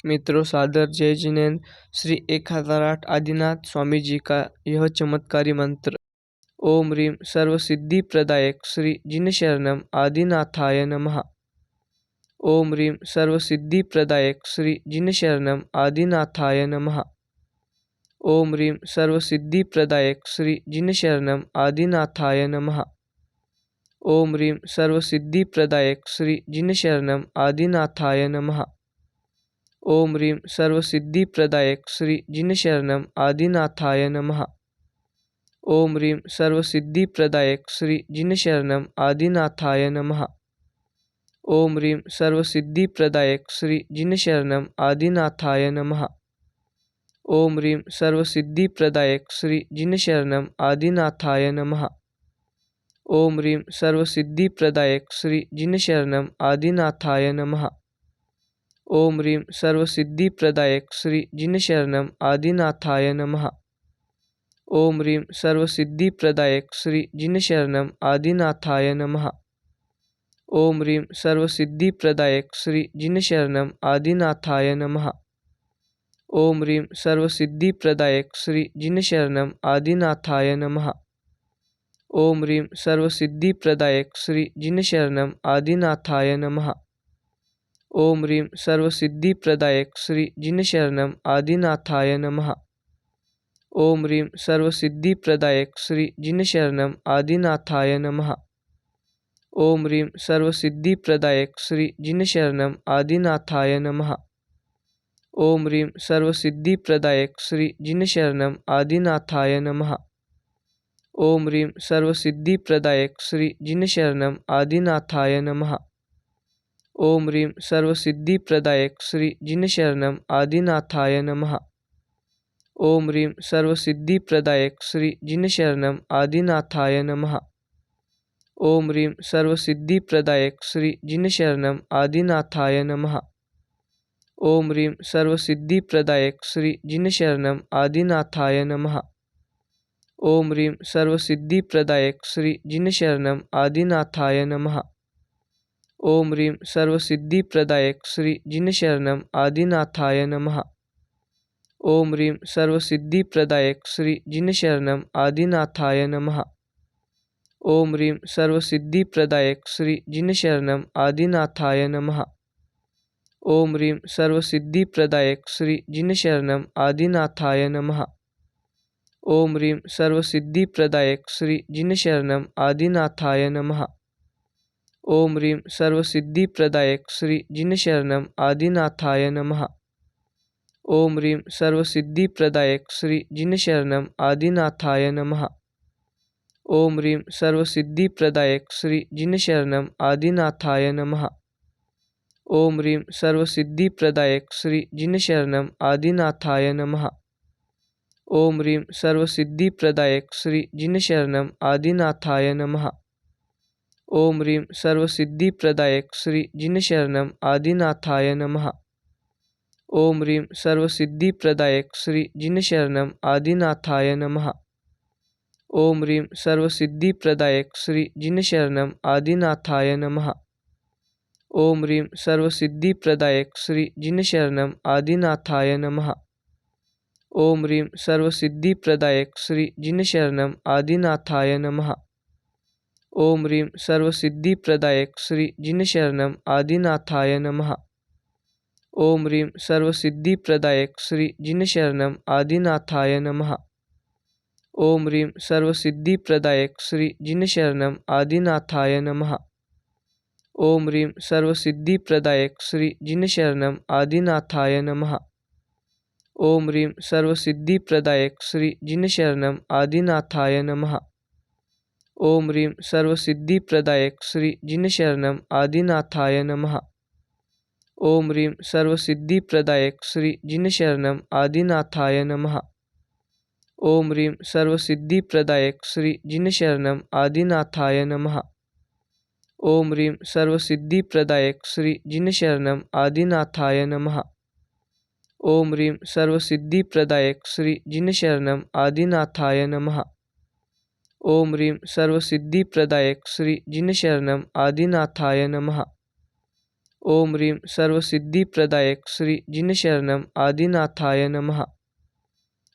मित्रों, सादर जय जिनेन्द्र। श्री 1008 आदिनाथ स्वामी जी का यह चमत्कारी मंत्र। ओम ह्रीम सर्वसिद्धि प्रदायक श्री जिन शरणम आदिनाथाय नमः। ओम ह्रीम सर्वसिद्धि प्रदायक श्री जिन शरणम आदिनाथाय नमः। ओम ह्रीम सर्वसिद्धि प्रदायक श्री जिन शरणम आदिनाथाय नमः। ओम ह्रीम सर्वसिद्धि प्रदायक श्री जिन शरणम आदिनाथाय नमः। ओम ह्रीम सर्वसिद्धि प्रदायक श्री जिन शरणम आदिनाथाय नमः। ओम ह्रीम सर्वसिद्धि प्रदायक श्री जिन शरणम आदिनाथाय नमः। ओम ह्रीम सर्वसिद्धि प्रदायक श्री जिन शरणम आदिनाथाय नमः। ओम ह्रीम सर्वसिद्धि प्रदायक श्री जिन शरणम आदिनाथाय नमः। ओम ह्रीम सर्वसिद्धि प्रदायक श्री जिन शरणम आदिनाथाय नमः। ओम ह्रीम सर्वसिद्धि प्रदायक श्री जिन शरणम आदिनाथाय नमः। ओम ह्रीम सर्वसिद्धि प्रदायक श्री जिन शरणम आदिनाथाय नमः। ओम ह्रीम सर्वसिद्धि प्रदायक श्री जिन शरणम आदिनाथाय नमः। ओम ह्रीम सर्वसिद्धि प्रदायक श्री जिन शरणम आदिनाथाय नमः। ओम ह्रीम सर्वसिद्धि प्रदायक श्री जिन शरणम आदिनाथाय नमः। ओम ह्रीम सर्वसिद्धि प्रदायक श्री जिन शरणम आदिनाथाय नमः। ओम ह्रीम सर्वसिद्धि प्रदायक श्री जिन शरणम आदिनाथाय नमः। ओम ह्रीम सर्वसिद्धि प्रदायक श्री जिन शरणम आदिनाथाय नमः। ओम ह्रीम सर्वसिद्धि प्रदायक श्री जिन शरणम आदिनाथाय नमः। ओम ह्रीम सर्वसिद्धि प्रदायक श्री जिन शरणम आदिनाथाय नमः। ओम ह्रीम सर्वसिद्धि प्रदायक श्री जिन शरणम आदिनाथाय नमः। ओम ह्रीम सर्वसिद्धि प्रदायक श्री जिन शरणम आदिनाथाय नमः। ओम ह्रीम सर्वसिद्धि प्रदायक श्री जिन शरणम आदिनाथाय नमः। ओम ह्रीम सर्वसिद्धि प्रदायक श्री जिन शरणम आदिनाथाय नमः। ओम ह्रीम सर्वसिद्धि प्रदायक श्री जिन शरणम आदिनाथाय नमः। ओम ह्रीम सर्वसिद्धि प्रदायक श्री जिन शरणम आदिनाथाय नमः। ओम ह्रीम सर्वसिद्धि प्रदायक श्री जिन शरणम आदिनाथाय नमः। ओम ह्रीम सर्वसिद्धि प्रदायक श्री जिन शरणम आदिनाथाय नमः। ओम ह्रीम सर्वसिद्धि प्रदायक श्री जिन शरणम आदिनाथाय नमः। ओम ह्रीम सर्वसिद्धि प्रदायक श्री जिन शरणम आदिनाथाय नमः। ओम ह्रीम सर्वसिद्धि प्रदायक श्री जिन शरणम आदिनाथाय नमः। ओम ह्रीम सर्वसिद्धि प्रदायक श्री जिन शरणम आदिनाथाय नमः। ओम ह्रीम सर्वसिद्धि प्रदायक श्री जिन शरणम आदिनाथाय नमः। ओम ह्रीम सर्वसिद्धि प्रदायक श्री जिन शरणम आदिनाथाय नमः। ओम ह्रीम सर्वसिद्धि प्रदायक श्री जिन शरणम आदिनाथाय नमः। ओम ह्रीम सर्वसिद्धि प्रदायक श्री जिन शरणम आदिनाथाय नमः। ओम ह्रीम सर्वसिद्धि प्रदायक श्री जिन शरणम आदिनाथाय नमः। ओम ह्रीम सर्वसिद्धि प्रदायक श्री जिन शरणम आदिनाथाय नमः। ओम ह्रीम सर्वसिद्धि प्रदायक श्री जिन शरणम आदिनाथाय नमः। ओम ह्रीम सर्वसिद्धि प्रदायक श्री जिन शरणम आदिनाथाय नमः। ओम ह्रीम सर्वसिद्धि प्रदायक श्री जिन शरणम आदिनाथाय नमः। ओम ह्रीम सर्वसिद्धि प्रदायक श्री जिन शरणम आदिनाथाय नमः। ओम ह्रीम सर्वसिद्धि प्रदायक श्री जिन शरणम आदिनाथाय नमः। ओम ह्रीम सर्वसिद्धि प्रदायक श्री जिन शरणम आदिनाथाय नमः। ओम ह्रीम सर्वसिद्धि प्रदायक श्री जिन शरणम आदिनाथाय नमः। ओम ह्रीम सर्वसिद्धि प्रदायक श्री जिन शरणम आदिनाथाय नमः। ओम ह्रीम सर्वसिद्धि प्रदायक श्री जिन शरणम आदिनाथाय नमः। ओम ह्रीम सर्वसिद्धि प्रदायक श्री जिन शरणम आदिनाथाय नमः। ओम ह्रीम सर्वसिद्धि प्रदायक श्री जिन शरणम आदिनाथाय नमः। ओम ह्रीम सर्वसिद्धि प्रदायक श्री जिन शरणम आदिनाथाय नमः। ओम ह्रीम सर्वसिद्धि प्रदायक श्री जिन शरणम आदिनाथाय नमः। ओम ह्रीं सर्वसिद्धिप्रदायक श्री जिनशरणम आदिनाथाय नमः।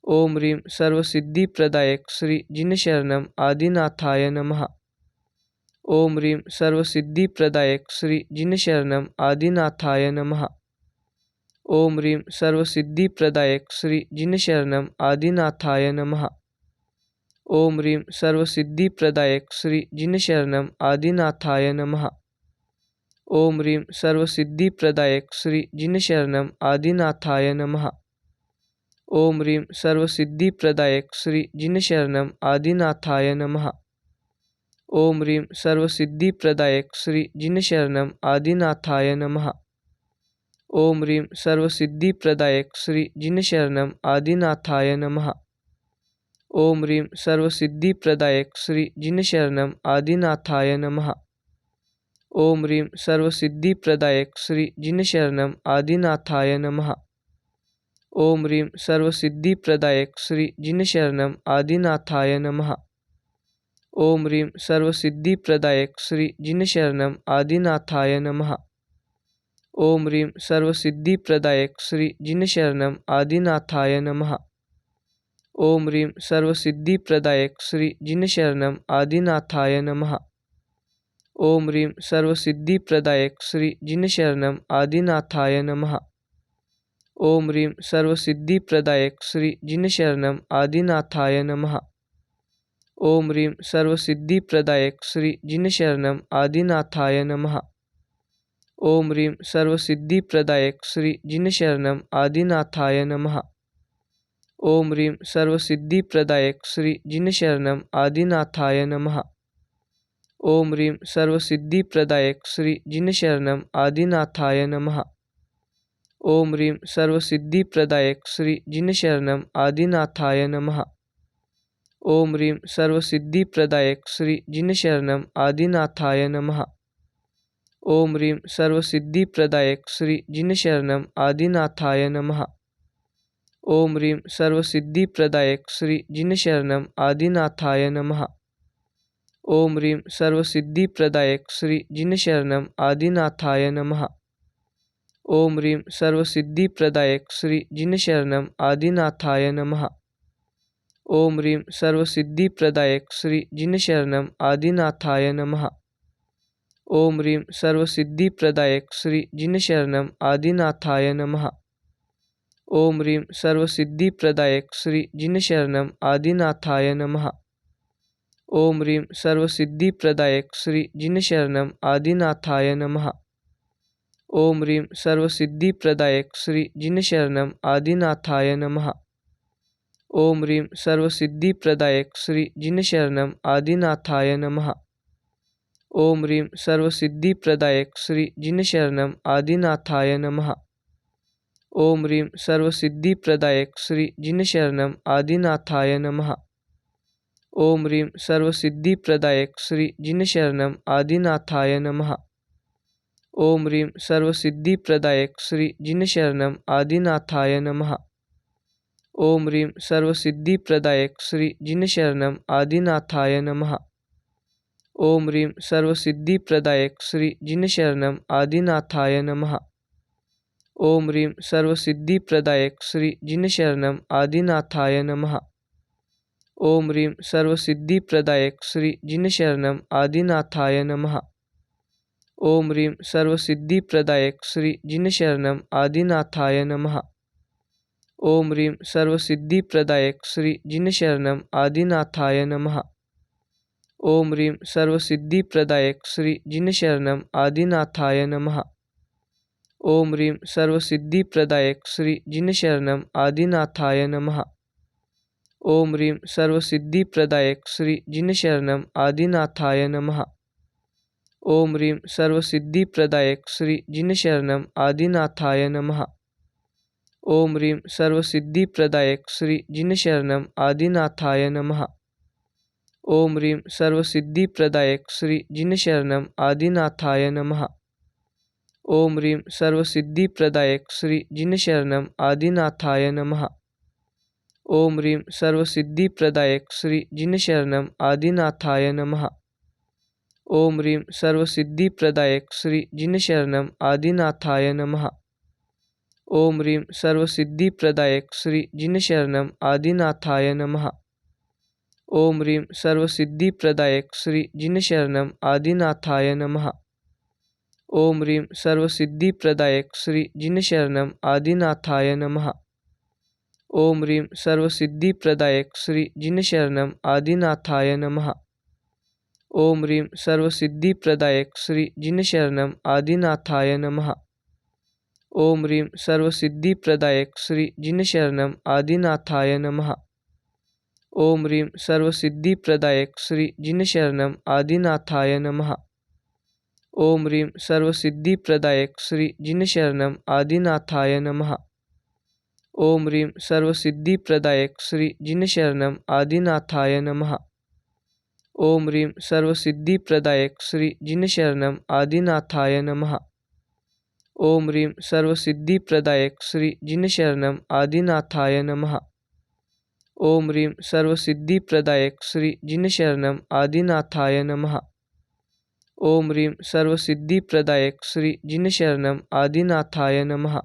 ओम ह्रीं सर्वसिद्धिप्रदायक श्री जिनशरणम आदिनाथाय नमः। ओम ह्रीं सर्वसिद्धिप्रदायक श्री जिनशरणम आदिनाथाय नमः। ओम ह्रीं सर्वसिद्धिप्रदायक श्री जिनशरणम आदिनाथाय नमः। ओम ह्रीं सर्वसिद्धिप्रदायक श्री जिनशरणम आदिनाथाय नमः। ओम ह्रीं सर्वसिद्धिप्रदायक श्री जिनशरणम आदिनाथाय नमः। ओम ह्रीं सर्वसिद्धिप्रदायक श्री जिनशरणम आदिनाथाय नमः। ओम ह्रीं सर्वसिद्धिप्रदायक श्री जिनशरणम आदिनाथाय नमः। ओम ह्रीं सर्वसिद्धिप्रदायक श्री जिनशरणम आदिनाथाय नमः। ओम ह्रीं सर्वसिद्धिप्रदायक श्री जिनशरणम आदिनाथाय नमः। ओम ह्रीं सर्वसिद्धिप्रदायक श्री जिनशरणम आदिनाथाय नमः। ओम ह्रीं सर्वसिद्धिप्रदायक श्री जिनशरणम आदिनाथाय नमः। ओम ह्रीं सर्वसिद्धिप्रदायक श्री जिनशरणम आदिनाथाय नमः। ओम ह्रीं सर्वसिद्धिप्रदायक श्री जिनशरणम आदिनाथाय नमः। ओम ह्रीं सर्वसिद्धिप्रदायक श्री जिनशरणम आदिनाथाय नमः। ओम ह्रीं सर्वसिद्धिप्रदायक श्री जिनशरणम आदिनाथाय नमः। ओम ह्रीं सर्वसिद्धिप्रदायक श्री जिनशरणम आदिनाथाय नमः। ओम ह्रीं सर्वसिद्धिप्रदायक श्री जिनशरणम आदिनाथाय नमः। ओम ह्रीं सर्वसिद्धिप्रदायक श्री जिनशरणम आदिनाथाय नमः। ओम ह्रीं सर्वसिद्धिप्रदायक श्री जिनशरणम आदिनाथाय नमः। ओम ह्रीं सर्वसिद्धिप्रदायक श्री जिनशरणम आदिनाथाय नमः। ओम ह्रीं सर्वसिद्धिप्रदायक श्री जिनशरणम आदिनाथाय नमः। ओम ह्रीं सर्वसिद्धिप्रदायक श्री जिनशरणम आदिनाथाय नमः। ओम ह्रीं सर्वसिद्धिप्रदायक श्री जिनशरणम आदिनाथाय नमः। ओम ह्रीं सर्वसिद्धिप्रदायक श्री जिनशरणम आदिनाथाय नमः। ओम ह्रीं सर्वसिद्धिप्रदायक श्री जिनशरणम आदिनाथाय नमः। ओम ह्रीं सर्वसिद्धिप्रदायक श्री जिनशरणम आदिनाथाय नमः। ओम ह्रीं सर्वसिद्धिप्रदायक श्री जिनशरणम आदिनाथाय नमः। ओम ह्रीं सर्वसिद्धिप्रदायक श्री जिनशरणम आदिनाथाय नमः। ओम ह्रीं सर्वसिद्धिप्रदायक श्री जिनशरणम आदिनाथाय नमः। ओम ह्रीं सर्वसिद्धिप्रदायक श्री जिनशरणम आदिनाथाय नमः। ओम ह्रीं सर्वसिद्धिप्रदायक श्री जिनशरणम आदिनाथाय नमः। ओम ह्रीं सर्वसिद्धिप्रदायक श्री जिनशरणम आदिनाथाय नमः। ओम ह्रीं सर्वसिद्धिप्रदायक श्री जिनशरणम आदिनाथाय नमः। ओम ह्रीं सर्वसिद्धिप्रदायक श्री जिनशरणम आदिनाथाय नमः। ओम ह्रीं सर्वसिद्धिप्रदायक श्री जिनशरणम आदिनाथाय नमः। ओम ह्रीं सर्वसिद्धिप्रदायक श्री जिनशरणम आदिनाथाय नमः। ओम ह्रीं सर्वसिद्धिप्रदायक श्री जिनशरणम आदिनाथाय नमः। ओम ह्रीं सर्वसिद्धिप्रदायक श्री जिनशरणम आदिनाथाय नमः। ओम ह्रीं सर्वसिद्धिप्रदायक श्री जिनशरणम आदिनाथाय नमः। ओम ह्रीं सर्वसिद्धिप्रदायक श्री जिनशरणम आदिनाथाय नमः। ओम ह्रीं सर्वसिद्धिप्रदायक श्री जिनशरणम आदिनाथाय नमः। ओम ह्रीं सर्वसिद्धिप्रदायक श्री जिनशरणम आदिनाथाय नमः। ओम ह्रीं सर्वसिद्धिप्रदायक श्री जिनशरणम आदिनाथाय नमः। ओम ह्रीं सर्वसिद्धिप्रदायक श्री जिनशरणम आदिनाथाय नमः। ओम ह्रीं सर्वसिद्धिप्रदायक श्री जिनशरणम आदिनाथाय नमः। ओम ह्रीं सर्वसिद्धिप्रदायक श्री जिनशरणम आदिनाथाय नमः। ओम ह्रीं सर्वसिद्धिप्रदायक श्री जिनशरणम आदिनाथाय नमः। ओम ह्रीं सर्वसिद्धिप्रदायक श्री जिनशरणम आदिनाथाय नमः। ओम ह्रीं सर्वसिद्धिप्रदायक श्री जिनशरणम आदिनाथाय नमः। ओम ह्रीं सर्वसिद्धिप्रदायक श्री जिनशरणम आदिनाथाय नमः। ओम ह्रीं सर्वसिद्धिप्रदायक श्री जिनशरणम आदिनाथाय नमः। ओम ह्रीं सर्वसिद्धिप्रदायक श्री जिनशरणम आदिनाथाय नमः। ओम ह्रीं सर्वसिद्धिप्रदायक श्री जिनशरणम आदिनाथाय नमः। ओम ह्रीं सर्वसिद्धिप्रदायक श्री जिनशरणम आदिनाथाय नमः। ओम ह्रीं सर्वसिद्धिप्रदायक श्री जिनशरणम आदिनाथाय नमः। ओम ह्रीं सर्वसिद्धिप्रदायक श्री जिनशरणम आदिनाथाय नमः। ओम ह्रीं सर्वसिद्धिप्रदायक श्री जिनशरणम आदिनाथाय नमः। ओम ह्रीं सर्वसिद्धिप्रदायक श्री जिनशरणम आदिनाथाय नमः। ओम ह्रीं सर्वसिद्धिप्रदायक श्री जिनशरणम आदिनाथाय नमः। ओम ह्रीं सर्वसिद्धिप्रदायक श्री जिनशरणम आदिनाथाय नमः। ओम ह्रीं सर्वसिद्धिप्रदायक श्री जिनशरणम आदिनाथाय नमः। ओम ह्रीं सर्वसिद्धिप्रदायक श्री जिनशरणम आदिनाथाय नमः। ओम ह्रीं सर्वसिद्धिप्रदायक श्री जिनशरणम आदिनाथाय नमः। ओम ह्रीं सर्वसिद्धिप्रदायक श्री जिनशरणम आदिनाथाय नमः।